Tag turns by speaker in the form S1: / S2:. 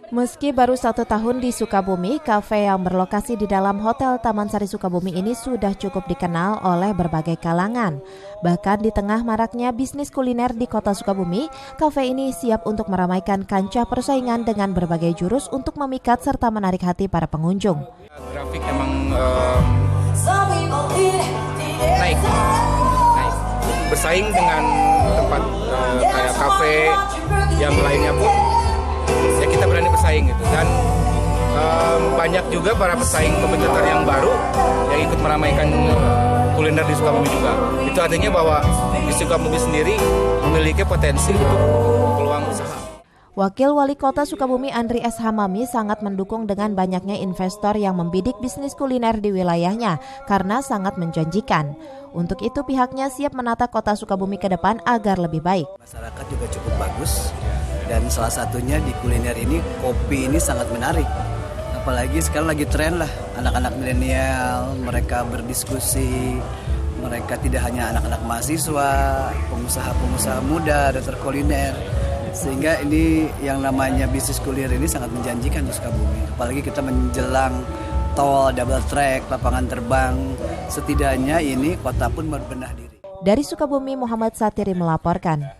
S1: Meski baru 1 tahun di Sukabumi, kafe yang berlokasi di dalam Hotel Taman Sari Sukabumi ini sudah cukup dikenal oleh berbagai kalangan. Bahkan di tengah maraknya bisnis kuliner di kota Sukabumi, kafe ini siap untuk meramaikan kancah persaingan dengan berbagai jurus untuk memikat serta menarik hati para pengunjung.
S2: Grafik emang naik, bersaing dengan tempat kayak kafe yang lainnya pun. Ya kita berani bersaing gitu, dan banyak juga para pesaing kompetitor yang baru yang ikut meramaikan kuliner di Sukabumi juga. Itu artinya bahwa di Sukabumi sendiri memiliki potensi untuk peluang usaha.
S1: Wakil Wali Kota Sukabumi Andri S. Hamami sangat mendukung dengan banyaknya investor yang membidik bisnis kuliner di wilayahnya karena sangat menjanjikan. Untuk itu pihaknya siap menata kota Sukabumi ke depan agar lebih baik.
S3: Masyarakat juga cukup bagus. Dan salah satunya di kuliner ini, kopi ini sangat menarik. Apalagi sekarang lagi tren lah, anak-anak milenial, mereka berdiskusi, mereka tidak hanya anak-anak mahasiswa, pengusaha-pengusaha muda, dokter kuliner. Sehingga ini yang namanya bisnis kuliner ini sangat menjanjikan di Sukabumi. Apalagi kita menjelang tol, double track, lapangan terbang, setidaknya ini kota pun berbenah diri.
S1: Dari Sukabumi, Muhammad Satiri melaporkan.